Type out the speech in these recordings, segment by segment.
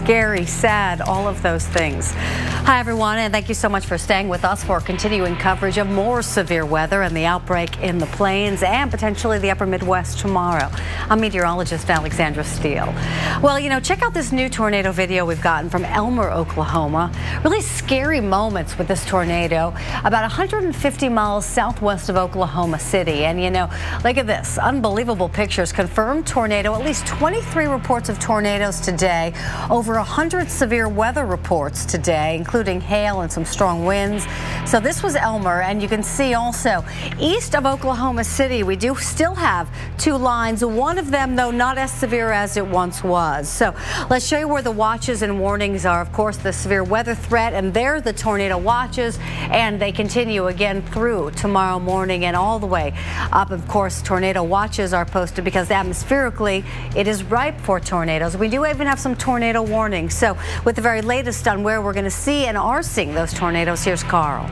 scary, sad, all of those things. Hi, everyone, and thank you so much for staying with us for continuing coverage of more severe weather and the outbreak in the plains and potentially the upper Midwest tomorrow. I'm meteorologist Alexandra Steele. Well, check out this new tornado video we've gotten from Elmer, Oklahoma. Really scary moments with this tornado about 150 miles southwest of Oklahoma City. And, look at this. Unbelievable pictures. Confirmed tornado. At least 23 reports of tornadoes today. Over 100 severe weather reports today, including hail and some strong winds. So this was Elmer, and you can see also east of Oklahoma City, we do still have two lines. One of them, though, not as severe as it once was. So let's show you where the watches and warnings are. Of course, the severe weather threat, and there the tornado watches, and they continue again through tomorrow morning and all the way up. Of course, tornado watches are posted because atmospherically it is ripe for tornadoes. We do even have some tornado warnings. So with the very latest on where we're going to see and are seeing those tornadoes, here's Carl.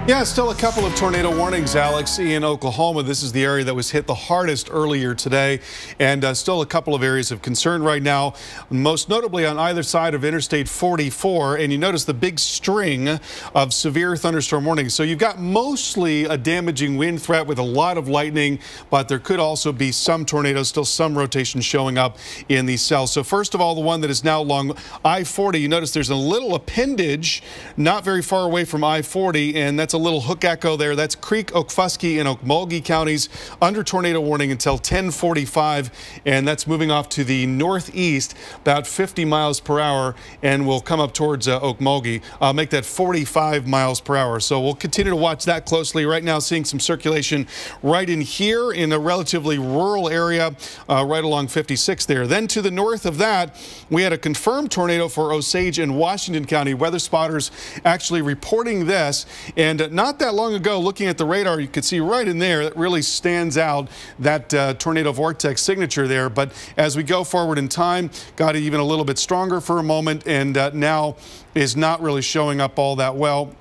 Yeah, still a couple of tornado warnings, Alex, in Oklahoma. This is the area that was hit the hardest earlier today, and still a couple of areas of concern right now, most notably on either side of Interstate 44. And you notice the big string of severe thunderstorm warnings. So you've got mostly a damaging wind threat with a lot of lightning, but there could also be some tornadoes, still some rotation showing up in these cells. So first of all, the one that is now along I-40, you notice there's a little appendage not very far away from I-40, and that's a little hook echo there. That's Creek, Okfuskee, and Okmulgee counties under tornado warning until 10:45, and that's moving off to the northeast about 50 miles per hour and will come up towards Okmulgee. Make that 45 miles per hour. So we'll continue to watch that closely. Right now, seeing some circulation right in here in a relatively rural area right along 56 there. Then to the north of that, we had a confirmed tornado for Osage and Washington County. Weather spotters actually reporting this, and not that long ago, looking at the radar, you could see right in there, that really stands out, that tornado vortex signature there. But as we go forward in time, got even a little bit stronger for a moment, and now is not really showing up all that well.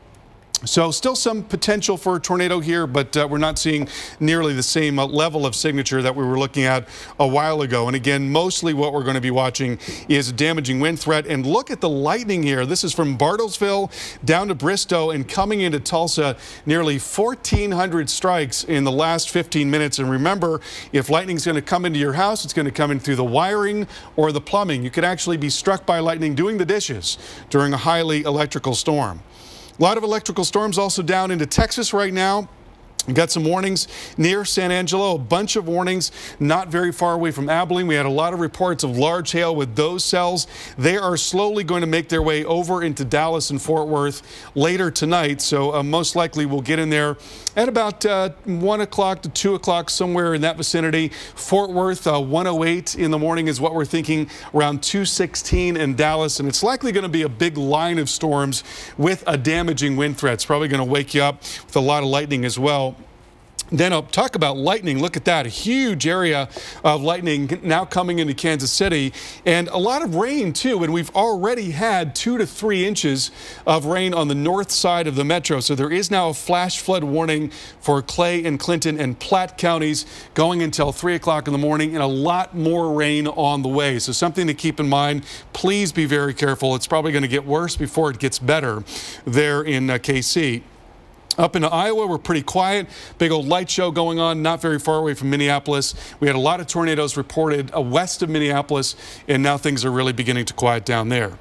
So still some potential for a tornado here, but we're not seeing nearly the same level of signature that we were looking at a while ago. And again, mostly what we're going to be watching is a damaging wind threat. And look at the lightning here. This is from Bartlesville down to Bristow and coming into Tulsa. Nearly 1,400 strikes in the last 15 minutes. And remember, if lightning is going to come into your house, it's going to come in through the wiring or the plumbing. You could actually be struck by lightning doing the dishes during a highly electrical storm. A lot of electrical storms also down into Texas right now. We've got some warnings near San Angelo, a bunch of warnings not very far away from Abilene. We had a lot of reports of large hail with those cells. They are slowly going to make their way over into Dallas and Fort Worth later tonight. So most likely we'll get in there at about 1 o'clock to 2 o'clock, somewhere in that vicinity. Fort Worth, 1:08 in the morning is what we're thinking, around 2:16 in Dallas. And it's likely going to be a big line of storms with a damaging wind threat. It's probably going to wake you up with a lot of lightning as well. Then I'll talk about lightning. Look at that, a huge area of lightning now coming into Kansas City, and a lot of rain too. And we've already had 2 to 3 inches of rain on the north side of the metro. So there is now a flash flood warning for Clay and Clinton and Platte counties going until 3 o'clock in the morning, and a lot more rain on the way. So something to keep in mind. Please be very careful. It's probably going to get worse before it gets better there in KC. Up into Iowa, we're pretty quiet. Big old light show going on, not very far away from Minneapolis. We had a lot of tornadoes reported west of Minneapolis, and now things are really beginning to quiet down there.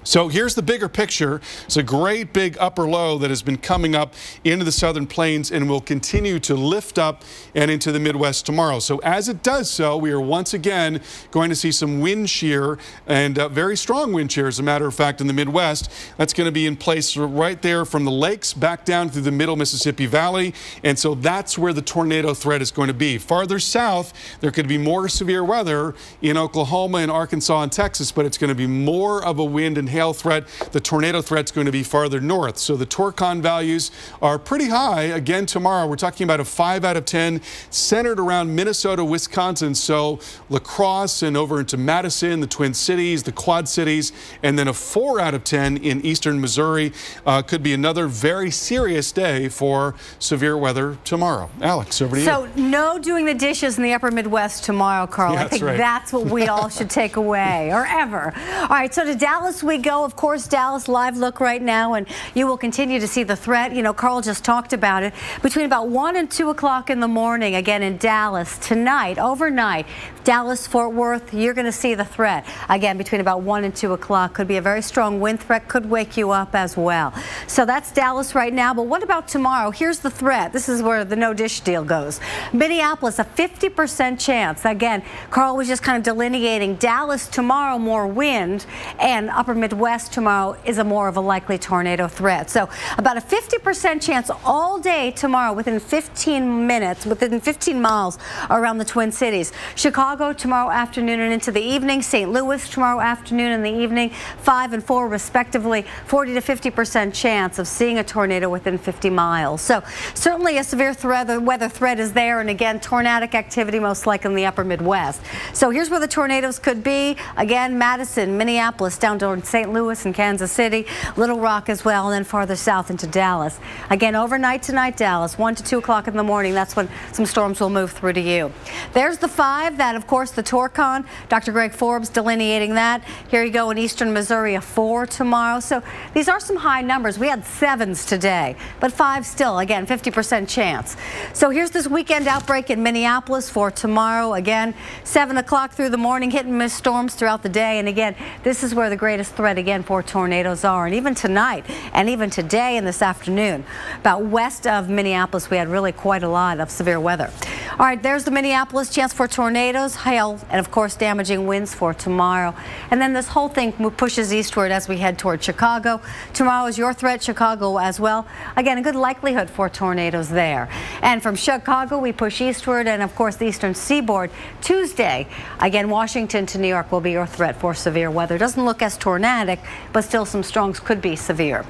So here's the bigger picture. It's a great big upper low that has been coming up into the southern plains and will continue to lift up and into the Midwest tomorrow. So as it does so, we are once again going to see some wind shear, and very strong wind shear, as a matter of fact, in the Midwest. That's going to be in place right there from the lakes back down through the middle Mississippi Valley. And so that's where the tornado threat is going to be. Farther south, there could be more severe weather in Oklahoma and Arkansas and Texas, but it's going to be more of a wind and hail threat. The tornado threat's going to be farther north. So the Torcon values are pretty high again tomorrow. We're talking about a 5 out of 10 centered around Minnesota, Wisconsin. So La Crosse and over into Madison, the Twin Cities, the Quad Cities, and then a 4 out of 10 in eastern Missouri. Could be another very serious day for severe weather tomorrow. Alex, over to you. So no doing the dishes in the upper Midwest tomorrow, Carl. Yeah, I think right. that's what we all should take away, or ever. All right, so to Dallas we go. Of course, Dallas live look right now, and you will continue to see the threat. You know, Carl just talked about it. Between about 1 and 2 o'clock in the morning, again in Dallas, tonight, overnight, Dallas, Fort Worth, you're going to see the threat. Again, between about 1 and 2 o'clock. Could be a very strong wind threat, could wake you up as well. So that's Dallas right now, but what about tomorrow? Here's the threat. This is where the no dish deal goes. Minneapolis, a 50% chance. Again, Carl was just kind of delineating Dallas tomorrow, more wind, and upper Midwest tomorrow is a more of a likely tornado threat. So about a 50% chance all day tomorrow within 15 minutes, within 15 miles around the Twin Cities. Chicago tomorrow afternoon and into the evening. St. Louis tomorrow afternoon and the evening, 5 and 4 respectively. 40 to 50% chance of seeing a tornado within 50 miles. So certainly a severe threat, the weather threat is there, and again, tornadic activity most likely in the upper Midwest. So here's where the tornadoes could be. Again, Madison, Minneapolis, down to St. Louis and Kansas City, Little Rock as well, and then farther south into Dallas. Again, overnight tonight, Dallas, 1 to 2 o'clock in the morning. That's when some storms will move through to you. There's the 5, that of course the Torcon. Dr. Greg Forbes delineating that. Here you go in eastern Missouri, a 4 tomorrow. So these are some high numbers. We had 7s today, but 5 still, again, 50% chance. So here's this weekend outbreak in Minneapolis for tomorrow. Again, 7 o'clock through the morning, hit and miss storms throughout the day. And again, this is where the greatest threat again for tornadoes are. And even tonight and even today and this afternoon, about west of Minneapolis, we had really quite a lot of severe weather. All right, there's the Minneapolis chance for tornadoes, hail, and of course damaging winds for tomorrow. And then this whole thing pushes eastward as we head toward Chicago. Tomorrow is your threat, Chicago as well. Again, a good likelihood for tornadoes there. And from Chicago, we push eastward, and of course the eastern seaboard. Tuesday, again, Washington to New York will be your threat for severe weather. Doesn't look as tornadic, but still some storms could be severe.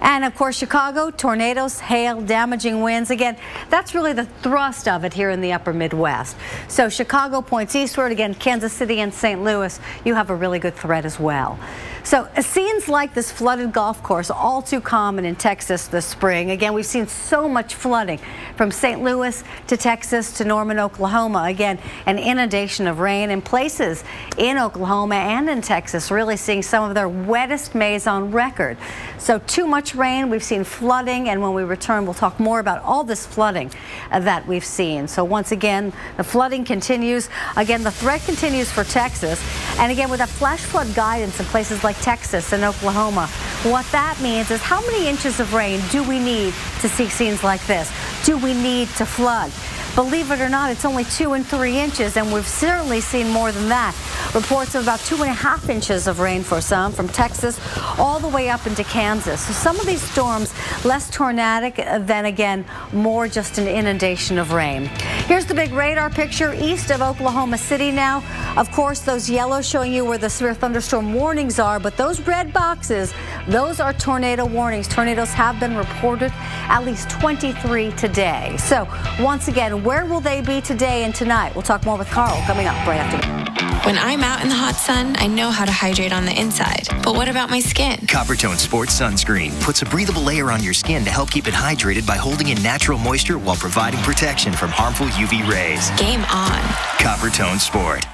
And of course, Chicago, tornadoes, hail, damaging winds. Again, that's really the thrust of it here in the upper Midwest. So Chicago points eastward. Again, Kansas City and St. Louis, you have a really good threat as well. So scenes like this flooded golf course, all too common in Texas this spring. Again, we've seen so much flooding from St. Louis to Texas to Norman, Oklahoma. Again, an inundation of rain in places in Oklahoma and in Texas, really seeing some of their wettest Mays on record. So too much rain, we've seen flooding, and when we return, we'll talk more about all this flooding that we've seen. So once again, the flooding continues. Again, the threat continues for Texas. And again, with a flash flood guidance in places like Texas and Oklahoma, what that means is how many inches of rain do we need to see scenes like this? Do we need to flood? Believe it or not, it's only 2 and 3 inches, and we've certainly seen more than that. Reports of about 2.5 inches of rain for some, from Texas all the way up into Kansas. So some of these storms less tornadic than, again, more just an inundation of rain. Here's the big radar picture east of Oklahoma City now. Of course, those yellows showing you where the severe thunderstorm warnings are, but those red boxes, those are tornado warnings. Tornadoes have been reported, at least 23 today. So once again, where will they be today and tonight? We'll talk more with Carl coming up right after this. When I'm out in the hot sun, I know how to hydrate on the inside. But what about my skin? Coppertone Sports Sunscreen puts a breathable layer on your skin to help keep it hydrated by holding in natural moisture while providing protection from harmful UV rays. Game on. Coppertone Sport.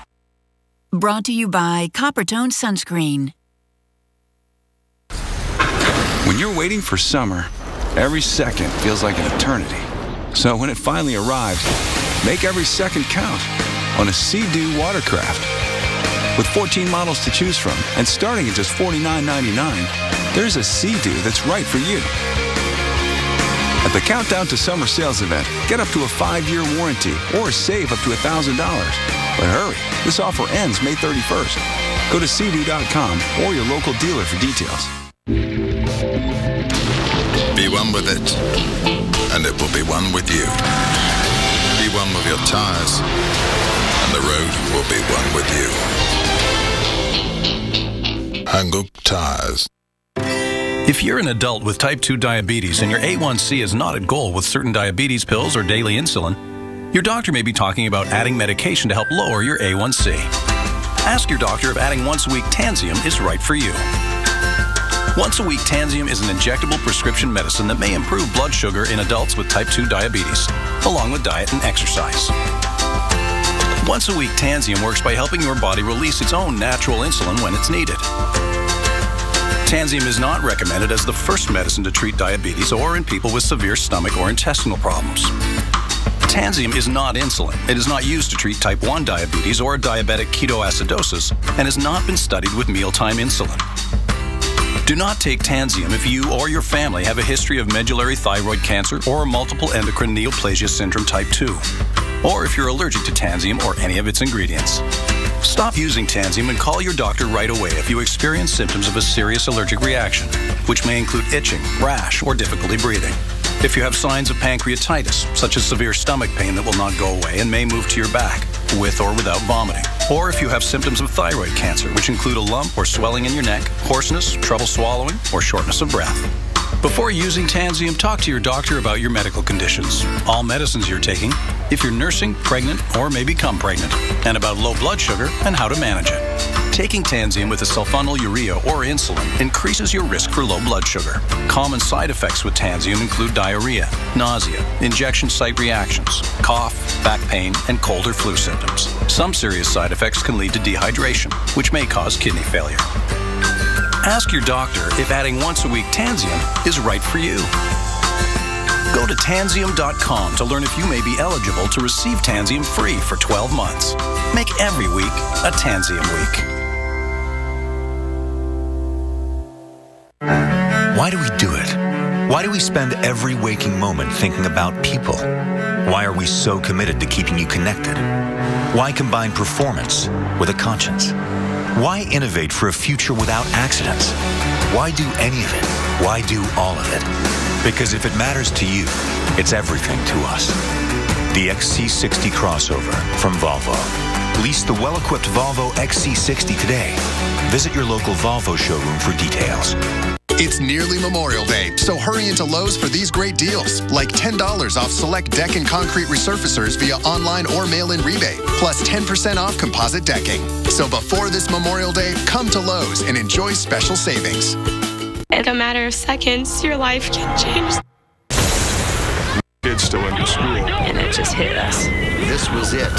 Brought to you by Coppertone Sunscreen. When you're waiting for summer, every second feels like an eternity. So when it finally arrives, make every second count on a Sea-Doo watercraft. With 14 models to choose from and starting at just $49.99, there's a Sea-Doo that's right for you. At the Countdown to Summer sales event, get up to a 5-year warranty or save up to $1,000. But hurry, this offer ends May 31st. Go to Sea-Doo.com or your local dealer for details. Be one with it, and it will be one with you. Be one with your tires, and the road will be one with you. Hankook Tires. If you're an adult with type 2 diabetes and your A1C is not at goal with certain diabetes pills or daily insulin, your doctor may be talking about adding medication to help lower your A1C. Ask your doctor if adding once-a-week Tanzium is right for you. Once-a-week Tanzium is an injectable prescription medicine that may improve blood sugar in adults with type 2 diabetes, along with diet and exercise. Once-a-week Tanzium works by helping your body release its own natural insulin when it's needed. Tanzium is not recommended as the first medicine to treat diabetes or in people with severe stomach or intestinal problems. Tanzium is not insulin. It is not used to treat type 1 diabetes or diabetic ketoacidosis and has not been studied with mealtime insulin. Do not take Tanzium if you or your family have a history of medullary thyroid cancer or multiple endocrine neoplasia syndrome type 2, or if you're allergic to Tanzium or any of its ingredients. Stop using Tanzium and call your doctor right away if you experience symptoms of a serious allergic reaction, which may include itching, rash, or difficulty breathing. If you have signs of pancreatitis, such as severe stomach pain that will not go away and may move to your back, with or without vomiting. Or if you have symptoms of thyroid cancer, which include a lump or swelling in your neck, hoarseness, trouble swallowing, or shortness of breath. Before using Tanzium, talk to your doctor about your medical conditions, all medicines you're taking, if you're nursing, pregnant, or may become pregnant, and about low blood sugar and how to manage it. Taking Tanzium with a sulfonylurea or insulin increases your risk for low blood sugar. Common side effects with Tanzium include diarrhea, nausea, injection site reactions, cough, back pain, and cold or flu symptoms. Some serious side effects can lead to dehydration, which may cause kidney failure. Ask your doctor if adding once-a-week Tanzium is right for you. Go to Tanzium.com to learn if you may be eligible to receive Tanzium free for 12 months. Make every week a Tanzium week. Why do we do it? Why do we spend every waking moment thinking about people? Why are we so committed to keeping you connected? Why combine performance with a conscience? Why innovate for a future without accidents? Why do any of it? Why do all of it? Because if it matters to you, it's everything to us. The XC60 crossover from Volvo. Lease the well-equipped Volvo XC60 today. Visit your local Volvo showroom for details. It's nearly Memorial Day, so hurry into Lowe's for these great deals, like $10 off select deck and concrete resurfacers via online or mail-in rebate, plus 10% off composite decking. So before this Memorial Day, come to Lowe's and enjoy special savings. In a matter of seconds, your life can change. Kids still into school. And it just hit us. This was it.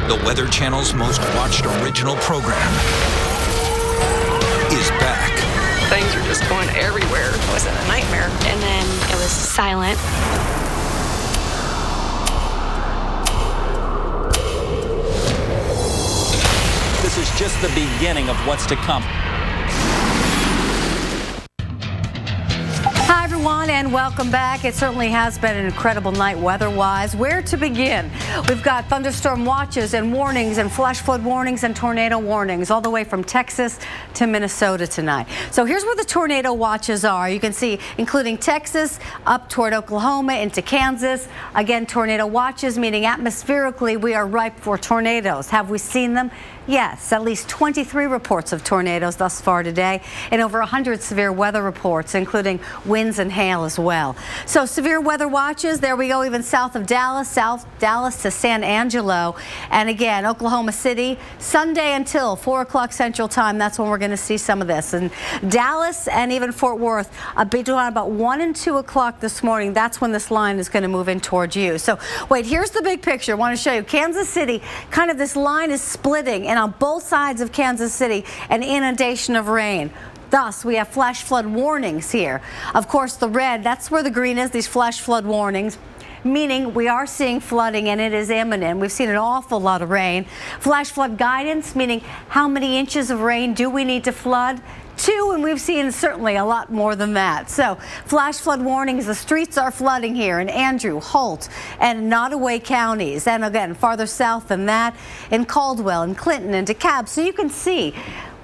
The Weather Channel's most watched original program is back. Things are just going everywhere. It was a nightmare. And then it was silent. This is just the beginning of what's to come. Hi, everyone, and welcome back. It certainly has been an incredible night weather-wise. Where to begin? We've got thunderstorm watches and warnings and flash flood warnings and tornado warnings all the way from Texas to Minnesota tonight. So here's where the tornado watches are. You can see including Texas up toward Oklahoma into Kansas. Again, tornado watches, meaning atmospherically we are ripe for tornadoes. Have we seen them? Yes, at least 23 reports of tornadoes thus far today and over 100 severe weather reports, including winds and hail as well. So severe weather watches, there we go, even south of Dallas, South Dallas to San Angelo. And again, Oklahoma City, Sunday until 4 o'clock Central Time. That's when we're going to see some of this. And Dallas and even Fort Worth, between about 1 and 2 o'clock this morning, that's when this line is going to move in towards you. So wait, here's the big picture. I want to show you Kansas City, kind of this line is splitting, and on both sides of Kansas City, an inundation of rain. Thus, we have flash flood warnings here. Of course, the red, that's where the green is, these flash flood warnings, meaning we are seeing flooding and it is imminent. We've seen an awful lot of rain. Flash flood guidance, meaning how many inches of rain do we need to flood? 2, and we've seen certainly a lot more than that. So flash flood warnings, the streets are flooding here in Andrew, Holt, and Nottoway counties. And again, farther south than that in Caldwell and Clinton and DeKalb. So you can see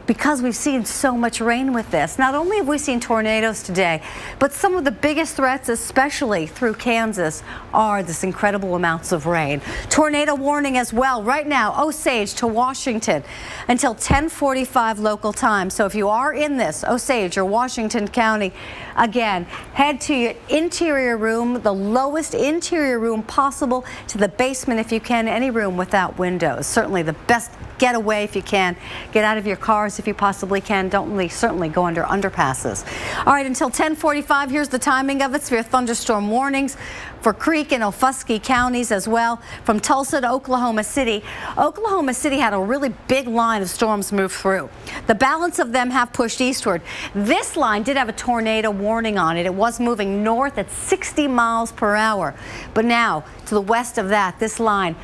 because we've seen so much rain with this. Not only have we seen tornadoes today, but some of the biggest threats, especially through Kansas, are this incredible amounts of rain. Tornado warning as well right now, Osage to Washington until 10:45 local time. So if you are in this Osage or Washington County, again, head to your interior room, the lowest interior room possible, to the basement if you can, any room without windows. Certainly the best getaway if you can. Get out of your cars if you possibly can. Don't certainly go under underpasses. All right, until 10:45, here's the timing of it. Severe thunderstorm warnings for Creek and Ofusky counties as well. From Tulsa to Oklahoma City. Oklahoma City had a really big line of storms move through. The balance of them have pushed eastward. This line did have a tornado warning on it. It was moving north at 60 miles per hour. But now, to the west of that, this line,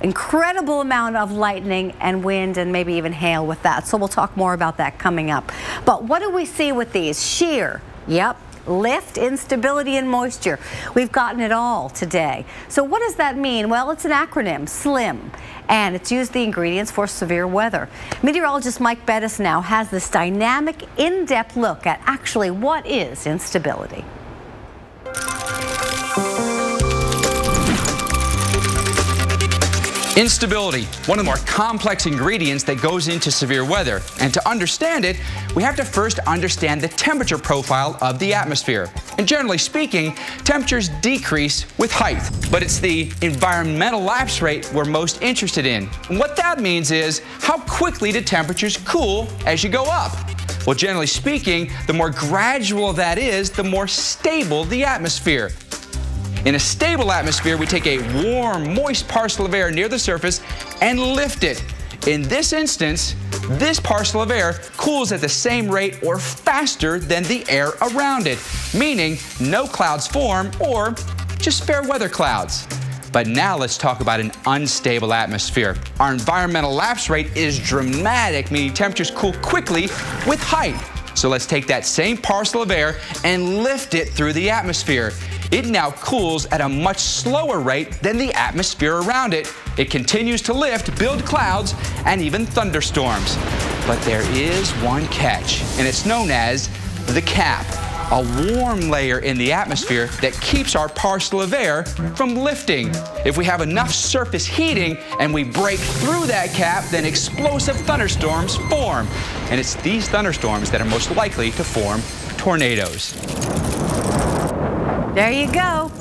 incredible amount of lightning and wind and maybe even hail with that. So we'll talk more about that coming up. But what do we see with these? Shear. Yep. Lift, instability, and moisture. We've gotten it all today. So what does that mean? Well, it's an acronym, SLIM, and it's used the ingredients for severe weather. Meteorologist Mike Bettis now has this dynamic, in-depth look at actually what is instability. Instability, one of the more complex ingredients that goes into severe weather. And to understand it, we have to first understand the temperature profile of the atmosphere. And generally speaking, temperatures decrease with height. But it's the environmental lapse rate we're most interested in. And what that means is how quickly do temperatures cool as you go up? Well, generally speaking, the more gradual that is, the more stable the atmosphere. In a stable atmosphere, we take a warm, moist parcel of air near the surface and lift it. In this instance, this parcel of air cools at the same rate or faster than the air around it, meaning no clouds form or just fair weather clouds. But now let's talk about an unstable atmosphere. Our environmental lapse rate is dramatic, meaning temperatures cool quickly with height. So let's take that same parcel of air and lift it through the atmosphere. It now cools at a much slower rate than the atmosphere around it. It continues to lift, build clouds, and even thunderstorms. But there is one catch, and it's known as the cap, a warm layer in the atmosphere that keeps our parcel of air from lifting. If we have enough surface heating and we break through that cap, then explosive thunderstorms form. And it's these thunderstorms that are most likely to form tornadoes. There you go.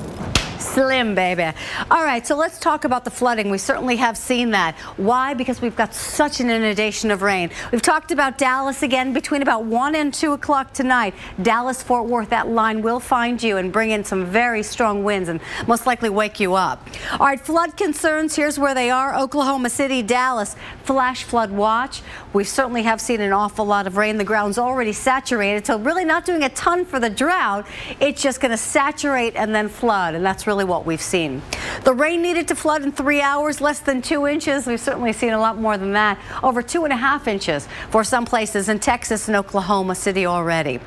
Slim, baby. All right, so let's talk about the flooding. We certainly have seen that. Why? Because we've got such an inundation of rain. We've talked about Dallas again between about 1 and 2 o'clock tonight. Dallas-Fort Worth, that line will find you and bring in some very strong winds and most likely wake you up. All right, flood concerns, here's where they are. Oklahoma City, Dallas, flash flood watch. We certainly have seen an awful lot of rain. The ground's already saturated, so really not doing a ton for the drought. It's just going to saturate and then flood, and that's really what we've seen. The rain needed to flood in 3 hours, less than 2 inches. We've certainly seen a lot more than that. Over 2.5 inches for some places in Texas and Oklahoma City already.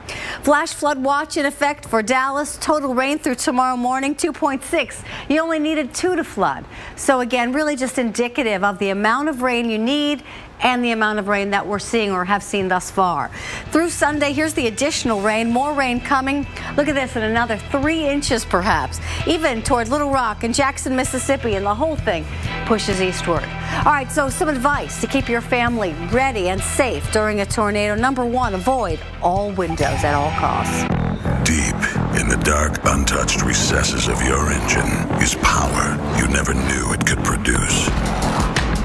Flash flood watch in effect for Dallas. Total rain through tomorrow morning, 2.6. You only needed 2 to flood. So again, really just indicative of the amount of rain you need and the amount of rain that we're seeing or have seen thus far. Through Sunday, here's the additional rain. More rain coming. Look at this, and another 3 inches perhaps, even toward Little Rock and Jackson, Mississippi, and the whole thing pushes eastward. All right, so some advice to keep your family ready and safe during a tornado. Number 1, avoid all windows at all costs. Deep in the dark, untouched recesses of your engine is power you never knew it could produce.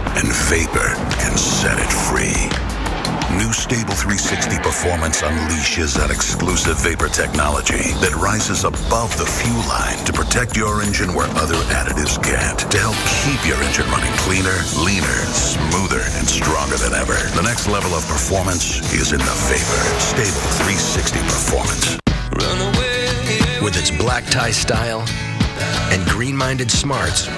And vapor can set it free. New Stable 360 Performance unleashes that exclusive vapor technology that rises above the fuel line to protect your engine where other additives can't, to help keep your engine running cleaner, leaner, smoother, and stronger than ever. The next level of performance is in the vapor. Stable 360 Performance. With its black tie style and green-minded smarts,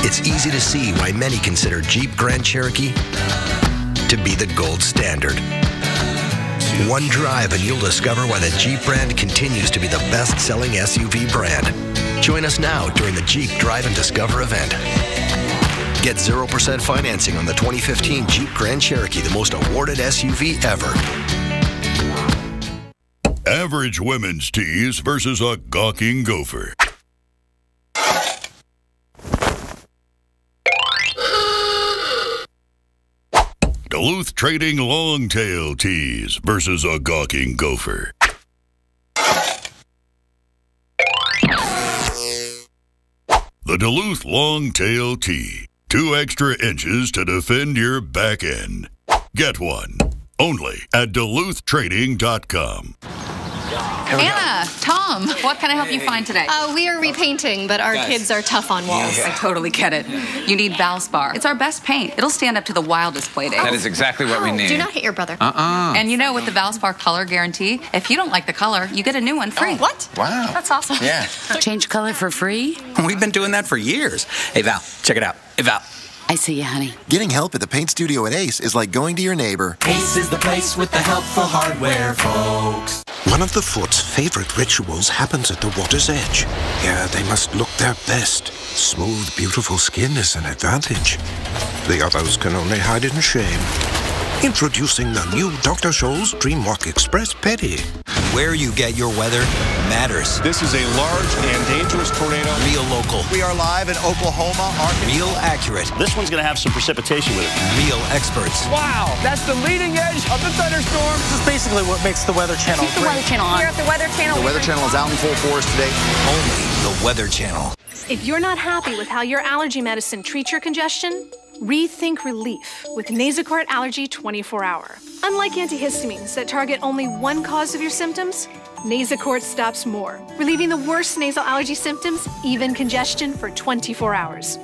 it's easy to see why many consider Jeep Grand Cherokee to be the gold standard. One drive and you'll discover why the Jeep brand continues to be the best-selling SUV brand. Join us now during the Jeep Drive and Discover event. Get 0% financing on the 2015 Jeep Grand Cherokee, the most awarded SUV ever. Average women's tees versus a gawking gopher. Duluth Trading Longtail Tees versus a gawking gopher. The Duluth Longtail Tee. 2 extra inches to defend your back end. Get one. Only at DuluthTrading.com. Anna, Tom, what can I help you find today? We are repainting, but our kids are tough on walls. I totally get it. You need Valspar. It's our best paint. It'll stand up to the wildest play dates. That is exactly what we need. Do not hit your brother. And you know, with the Valspar color guarantee, if you don't like the color, you get a new one free. What? Wow. That's awesome. Yeah. Change color for free? We've been doing that for years. Hey, Val, check it out. Hey, Val. I see you, honey. Getting help at the paint studio at Ace is like going to your neighbor. Ace is the place with the helpful hardware, folks. One of the Foot's favorite rituals happens at the water's edge. Here they must look their best. Smooth, beautiful skin is an advantage. The others can only hide in shame. Introducing the new Dr. Scholl's DreamWalk Express Pedi. Where you get your weather matters. This is a large and dangerous tornado. Real local. We are live in Oklahoma, Arkansas. Real accurate. This one's going to have some precipitation with it. Real experts. Wow, that's the leading edge of the thunderstorm. This is basically what makes the Weather Channel Keep the Weather Channel on. Here at the Weather Channel. The Weather Channel is out in full force today. Only the Weather Channel. If you're not happy with how your allergy medicine treats your congestion, rethink relief with Nasacort Allergy 24-Hour. Unlike antihistamines that target only one cause of your symptoms, Nasacort stops more, relieving the worst nasal allergy symptoms, even congestion, for 24 hours.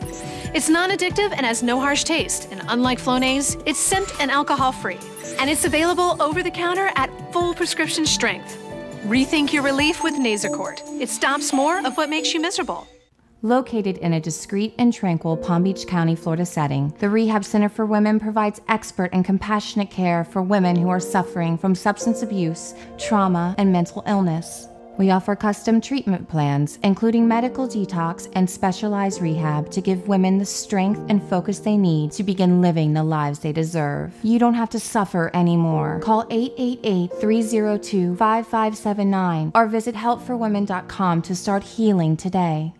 It's non-addictive and has no harsh taste, and unlike Flonase, it's scent and alcohol-free. And it's available over the counter at full prescription strength. Rethink your relief with Nasacort. It stops more of what makes you miserable. Located in a discreet and tranquil Palm Beach County, Florida setting, the Rehab Center for Women provides expert and compassionate care for women who are suffering from substance abuse, trauma, and mental illness. We offer custom treatment plans, including medical detox and specialized rehab to give women the strength and focus they need to begin living the lives they deserve. You don't have to suffer anymore. Call 888-302-5579 or visit helpforwomen.com to start healing today.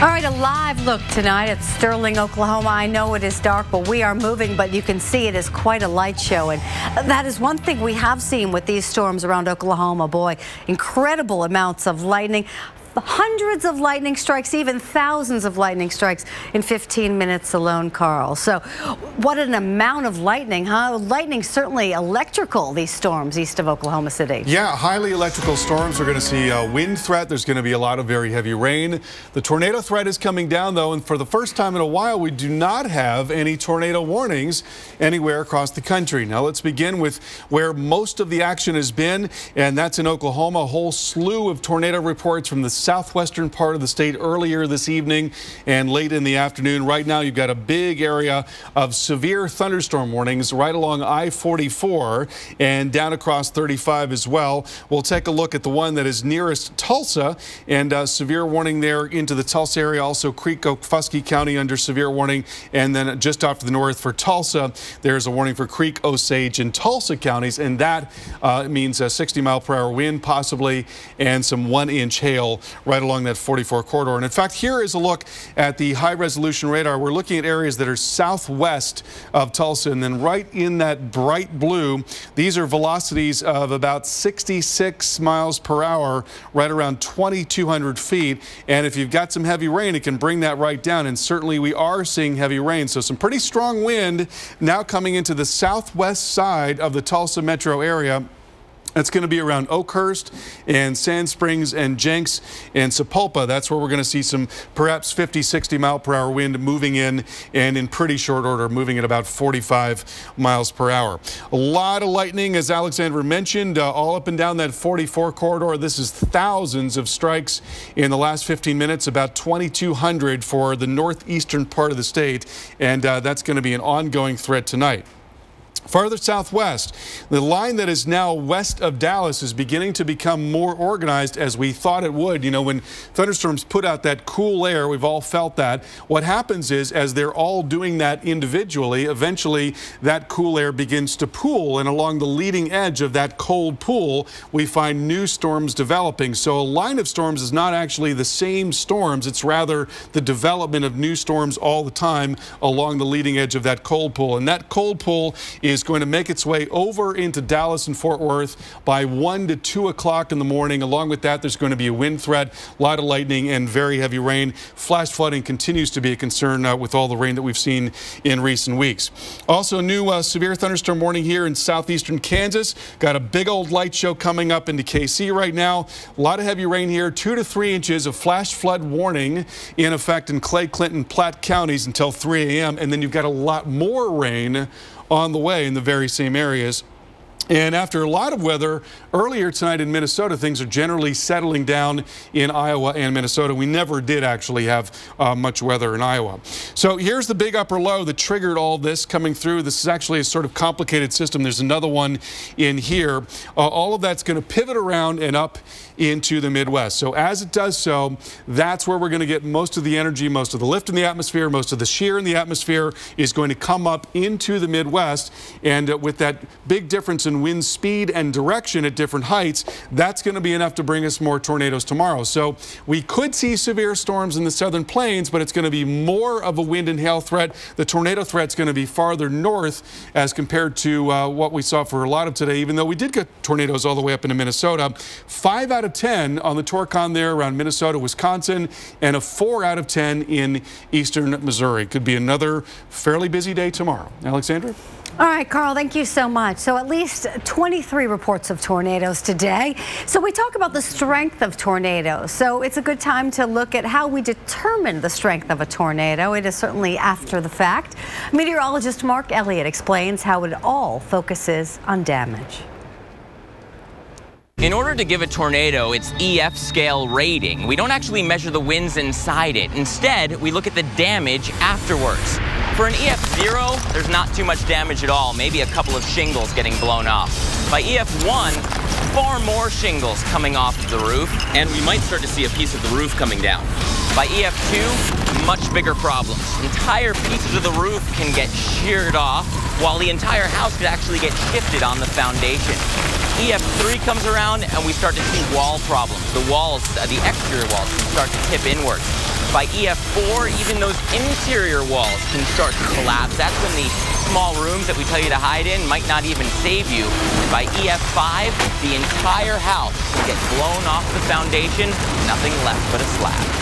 All right, a live look tonight at Sterling, Oklahoma. I know it is dark, but we are moving, but you can see it is quite a light show. And that is one thing we have seen with these storms around Oklahoma. Boy, incredible amounts of lightning. Hundreds of lightning strikes, even thousands of lightning strikes in 15 minutes alone, Carl. So what an amount of lightning, huh? Lightning certainly electrical, these storms east of Oklahoma City. Yeah, highly electrical storms. We're going to see a wind threat. There's going to be a lot of very heavy rain. The tornado threat is coming down, though, and for the first time in a while, we do not have any tornado warnings anywhere across the country. Now, let's begin with where most of the action has been, and that's in Oklahoma. A whole slew of tornado reports from the southwestern part of the state earlier this evening and late in the afternoon. Right now, you've got a big area of severe thunderstorm warnings right along I-44 and down across 35 as well. We'll take a look at the one that is nearest Tulsa, and severe warning there into the Tulsa area. Also, Creek-Okfuskee County under severe warning, and then just off to the north for Tulsa, there's a warning for Creek, Osage, and Tulsa counties, and that means a 60-mile-per-hour wind possibly and some 1-inch hail right along that 44 corridor. And in fact, here is a look at the high-resolution radar. We're looking at areas that are southwest of Tulsa, and then right in that bright blue, these are velocities of about 66 miles per hour, right around 2,200 feet. And if you've got some heavy rain, it can bring that right down. And certainly we are seeing heavy rain. So some pretty strong wind now coming into the southwest side of the Tulsa metro area. It's going to be around Oakhurst and Sand Springs and Jenks and Sapulpa. That's where we're going to see some perhaps 50, 60 mile per hour wind moving in, and in pretty short order, moving at about 45 miles per hour. A lot of lightning, as Alexandra mentioned, all up and down that 44 corridor. This is thousands of strikes in the last 15 minutes, about 2,200 for the northeastern part of the state, and that's going to be an ongoing threat tonight. Farther southwest, the line that is now west of Dallas is beginning to become more organized as we thought it would. You know, when thunderstorms put out that cool air, we've all felt that. What happens is, as they're all doing that individually, eventually that cool air begins to pool, and along the leading edge of that cold pool, we find new storms developing. So a line of storms is not actually the same storms. It's rather the development of new storms all the time along the leading edge of that cold pool. And that cold pool is going to make its way over into Dallas and Fort Worth by 1 to 2 o'clock in the morning. Along with that, there's going to be a wind threat, a lot of lightning, and very heavy rain. Flash flooding continues to be a concern with all the rain that we've seen in recent weeks. Also, new severe thunderstorm warning here in southeastern Kansas. Got a big old light show coming up into KC right now. A lot of heavy rain here, 2 to 3 inches of flash flood warning in effect in Clay, Clinton, Platte counties until 3 a.m. And then you've got a lot more rain on the way in the very same areas. And after a lot of weather earlier tonight in Minnesota, things are generally settling down in Iowa and Minnesota. We never did actually have much weather in Iowa. So here's the big upper low that triggered all this coming through. This is actually a sort of complicated system. There's another one in here. All of that's going to pivot around and up into the Midwest. So as it does so, that's where we're going to get most of the energy, most of the lift in the atmosphere, most of the shear in the atmosphere is going to come up into the Midwest. And with that big difference in wind speed and direction at different heights, that's going to be enough to bring us more tornadoes tomorrow. So we could see severe storms in the southern plains, but it's going to be more of a wind and hail threat. The tornado threat's going to be farther north as compared to what we saw for a lot of today, even though we did get tornadoes all the way up into Minnesota. 5 out of 10 on the Torcon there around Minnesota, Wisconsin, and a 4 out of 10 in eastern Missouri. Could be another fairly busy day tomorrow. Alexandra? All right, Carl, thank you so much. So at least 23 reports of tornadoes today. So we talk about the strength of tornadoes. So it's a good time to look at how we determine the strength of a tornado. It is certainly after the fact. Meteorologist Mark Elliott explains how it all focuses on damage. In order to give a tornado its EF scale rating, we don't actually measure the winds inside it. Instead, we look at the damage afterwards. For an EF0, there's not too much damage at all, maybe a couple of shingles getting blown off. By EF1, far more shingles coming off of the roof, and we might start to see a piece of the roof coming down. By EF2, much bigger problems. Entire pieces of the roof can get sheared off, while the entire house could actually get shifted on the foundation. EF3 comes around and we start to see wall problems. The walls, the exterior walls can start to tip inwards. By EF4, even those interior walls can start to collapse. That's when the small rooms that we tell you to hide in might not even save you. And by EF5, the entire house will get blown off the foundation, nothing left but a slab.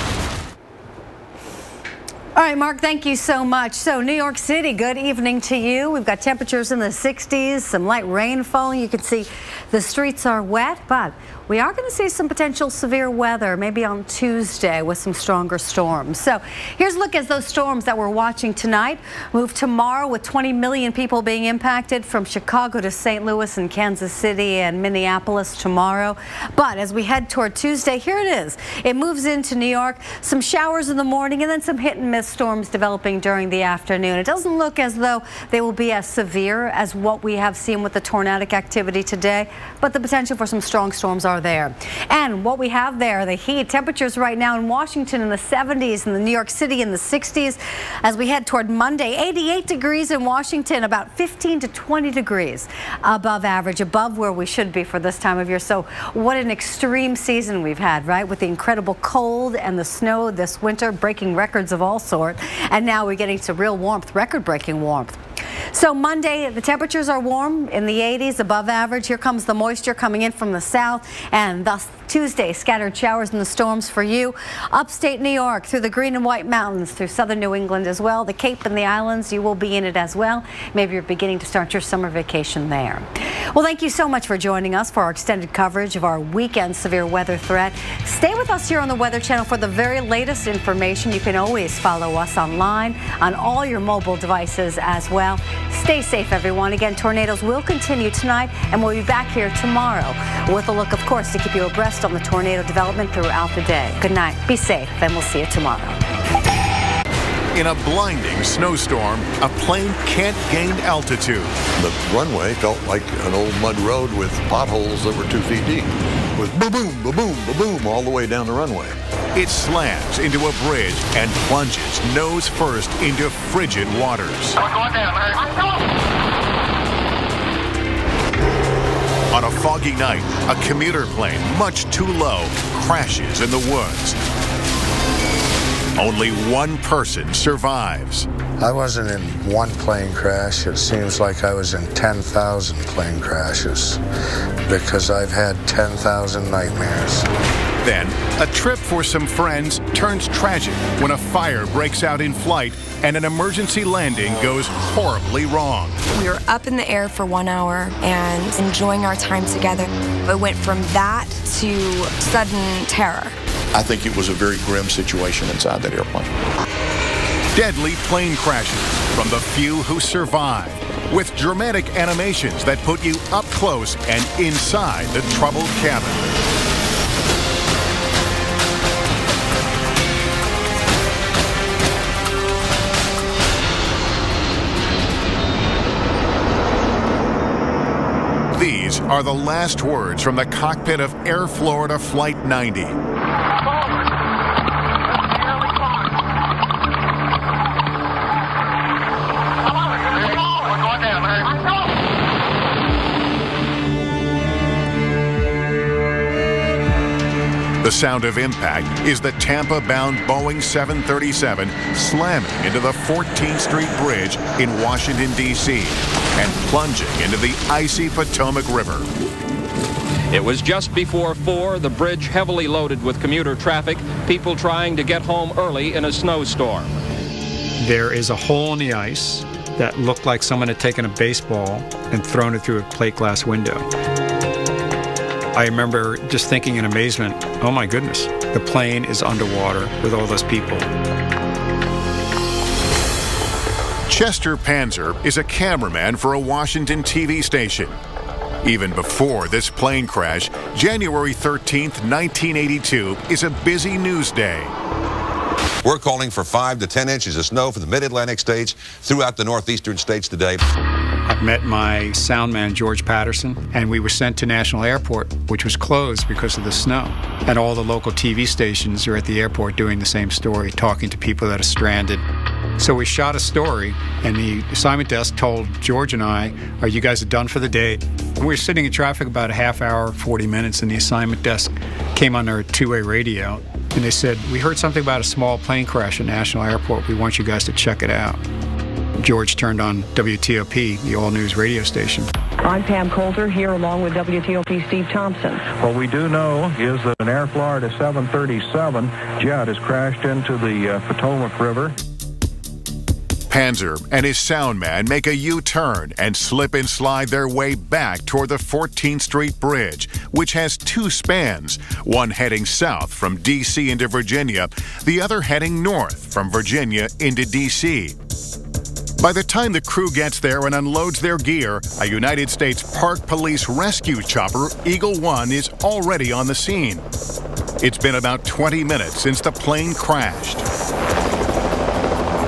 All right, Mark, thank you so much. So New York City, good evening to you. We've got temperatures in the 60s, some light rain falling. You can see the streets are wet, but we are going to see some potential severe weather, maybe on Tuesday with some stronger storms. So here's a look at those storms that we're watching tonight. Move tomorrow with 20 million people being impacted from Chicago to St. Louis and Kansas City and Minneapolis tomorrow. But as we head toward Tuesday, here it is. It moves into New York. Some showers in the morning and then some hit and miss storms developing during the afternoon. It doesn't look as though they will be as severe as what we have seen with the tornadic activity today, but the potential for some strong storms are there. And what we have there, the heat, temperatures right now in Washington in the 70s, in the New York City in the 60s. As we head toward Monday, 88 degrees in Washington, about 15 to 20 degrees above average, above where we should be for this time of year. So what an extreme season we've had, right? With the incredible cold and the snow this winter, breaking records of all sorts. And now we're getting to real warmth, record-breaking warmth. So Monday, the temperatures are warm in the 80s, above average. Here comes the moisture coming in from the south, and thus Tuesday, scattered showers and the storms for you. Upstate New York, through the Green and White Mountains, through southern New England as well. The Cape and the islands, you will be in it as well. Maybe you're beginning to start your summer vacation there. Well, thank you so much for joining us for our extended coverage of our weekend severe weather threat. Stay with us here on the Weather Channel for the very latest information. You can always follow us online on all your mobile devices as well. Stay safe, everyone. Again, tornadoes will continue tonight, and we'll be back here tomorrow with a look, of course, to keep you abreast on the tornado development throughout the day. Good night. Be safe, and we'll see you tomorrow. In a blinding snowstorm, a plane can't gain altitude. The runway felt like an old mud road with potholes that were 2 feet deep. With ba-boom, ba-boom, ba-boom all the way down the runway. It slams into a bridge and plunges nose first into frigid waters. On a foggy night, a commuter plane, much too low, crashes in the woods. Only one person survives. I wasn't in one plane crash. It seems like I was in 10,000 plane crashes because I've had 10,000 nightmares. Then, a trip for some friends turns tragic when a fire breaks out in flight and an emergency landing goes horribly wrong. We were up in the air for 1 hour and enjoying our time together. It went from that to sudden terror. I think it was a very grim situation inside that airplane. Deadly plane crashes from the few who survived, with dramatic animations that put you up close and inside the troubled cabin. These are the last words from the cockpit of Air Florida Flight 90. The sound of impact is the Tampa-bound Boeing 737 slamming into the 14th Street Bridge in Washington, D.C. and plunging into the icy Potomac River. It was just before 4, the bridge heavily loaded with commuter traffic, people trying to get home early in a snowstorm. There is a hole in the ice that looked like someone had taken a baseball and thrown it through a plate glass window. I remember just thinking in amazement, oh my goodness, the plane is underwater with all those people. Chester Panzer is a cameraman for a Washington TV station. Even before this plane crash, January 13th, 1982 is a busy news day. We're calling for 5 to 10 inches of snow for the mid-Atlantic states throughout the northeastern states today. I met my sound man, George Patterson, and we were sent to National Airport, which was closed because of the snow. And all the local TV stations are at the airport doing the same story, talking to people that are stranded. So we shot a story, and the assignment desk told George and I, "Are you guys done for the day?" We were sitting in traffic about a half hour, 40 minutes, and the assignment desk came on their two-way radio, and they said, "We heard something about a small plane crash at National Airport. We want you guys to check it out." George turned on WTOP, the all-news radio station. I'm Pam Coulter here along with WTOP Steve Thompson. What we do know is that an Air Florida 737 jet has crashed into the Potomac River. Panzer and his sound man make a U-turn and slip and slide their way back toward the 14th Street Bridge, which has 2 spans, one heading south from D.C. into Virginia, the other heading north from Virginia into D.C. By the time the crew gets there and unloads their gear, a United States Park Police rescue chopper, Eagle One, is already on the scene. It's been about 20 minutes since the plane crashed.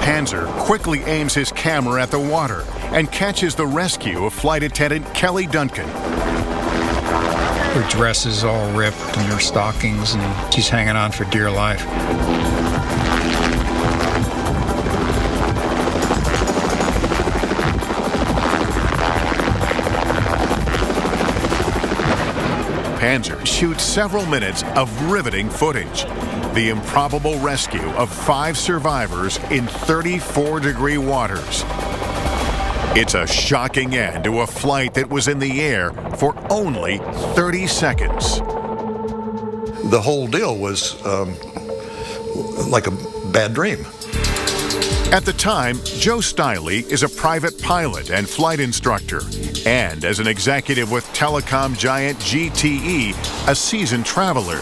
Panzer quickly aims his camera at the water and catches the rescue of Flight Attendant Kelly Duncan. Her dress is all ripped and her stockings, and she's hanging on for dear life. Panzer shoots several minutes of riveting footage. The improbable rescue of 5 survivors in 34-degree waters. It's a shocking end to a flight that was in the air for only 30 seconds. The whole deal was like a bad dream. At the time, Joe Stiley is a private pilot and flight instructor, and as an executive with telecom giant GTE, a seasoned traveler.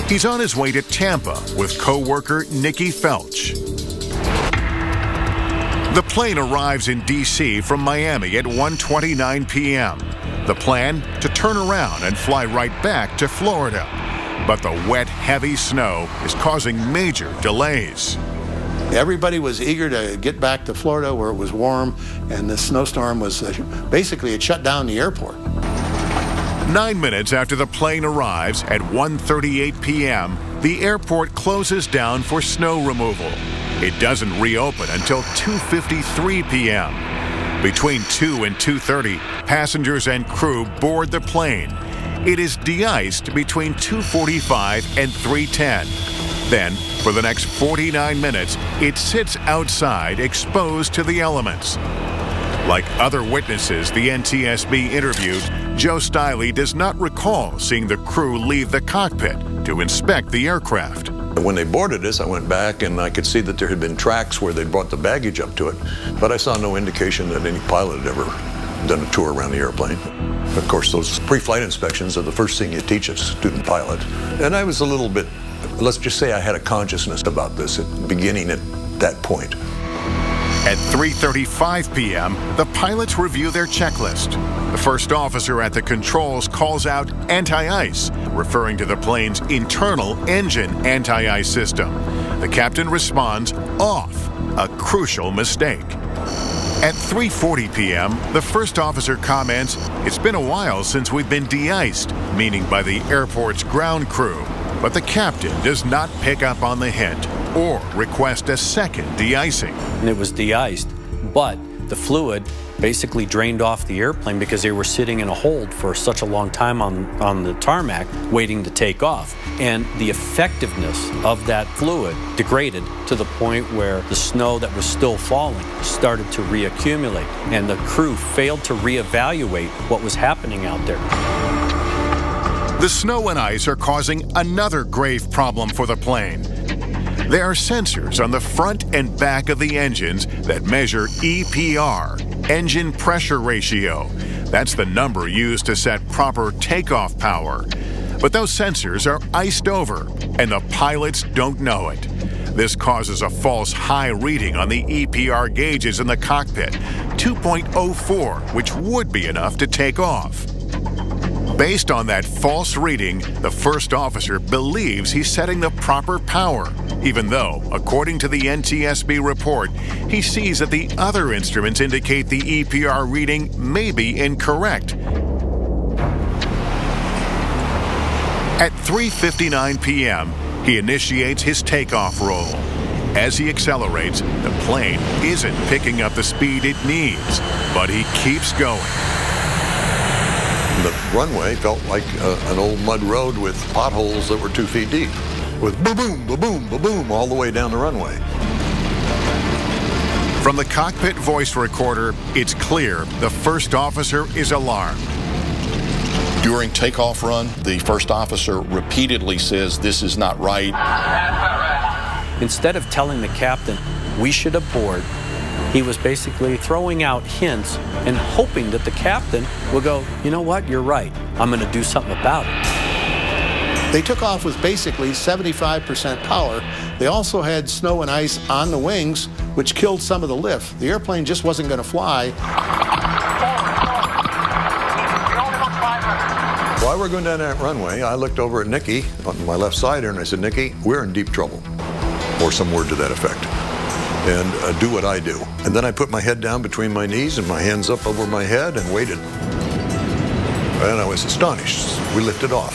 He's on his way to Tampa with co-worker Nikki Felch. The plane arrives in D.C. from Miami at 1:29 p.m. The plan? To turn around and fly right back to Florida. But the wet, heavy snow is causing major delays. Everybody was eager to get back to Florida where it was warm, and the snowstorm was basically, it shut down the airport. 9 minutes after the plane arrives at 1:38 p.m., the airport closes down for snow removal. It doesn't reopen until 2:53 p.m. Between 2 and 2:30, passengers and crew board the plane. It is de-iced between 2:45 and 3:10. Then, for the next 49 minutes, it sits outside exposed to the elements. Like other witnesses the NTSB interviewed, Joe Stiley does not recall seeing the crew leave the cockpit to inspect the aircraft. When they boarded us, I went back and I could see that there had been tracks where they'd brought the baggage up to it, but I saw no indication that any pilot had ever done a tour around the airplane. Of course, those pre-flight inspections are the first thing you teach a student pilot. And I was a little bit, let's just say I had a consciousness about this beginning at that point. At 3:35 p.m., the pilots review their checklist. The first officer at the controls calls out anti-ice, referring to the plane's internal engine anti-ice system. The captain responds off, a crucial mistake. At 3:40 p.m., the first officer comments, "It's been a while since we've been de-iced," meaning by the airport's ground crew. But the captain does not pick up on the hint or request a second de-icing. And it was de-iced, but the fluid basically drained off the airplane because they were sitting in a hold for such a long time on the tarmac waiting to take off. And the effectiveness of that fluid degraded to the point where the snow that was still falling started to reaccumulate, and the crew failed to reevaluate what was happening out there. The snow and ice are causing another grave problem for the plane. There are sensors on the front and back of the engines that measure EPR, engine pressure ratio. That's the number used to set proper takeoff power. But those sensors are iced over, and the pilots don't know it. This causes a false high reading on the EPR gauges in the cockpit, 2.04, which would be enough to take off. Based on that false reading, the first officer believes he's setting the proper power, even though, according to the NTSB report, he sees that the other instruments indicate the EPR reading may be incorrect. At 3:59 p.m., he initiates his takeoff roll. As he accelerates, the plane isn't picking up the speed it needs, but he keeps going. The runway felt like an old mud road with potholes that were 2 feet deep, with ba-boom, ba-boom, ba-boom all the way down the runway. From the cockpit voice recorder, it's clear the first officer is alarmed. During takeoff run, the first officer repeatedly says, "This is not right." Instead of telling the captain we should abort, he was basically throwing out hints and hoping that the captain will go, "You know what, you're right. I'm going to do something about it." They took off with basically 75% power. They also had snow and ice on the wings, which killed some of the lift. The airplane just wasn't going to fly. While we're going down that runway, I looked over at Nikki on my left side here, and I said, "Nikki, we're in deep trouble," or some word to that effect. And do what I do. And then I put my head down between my knees and my hands up over my head and waited. And I was astonished. We lifted off.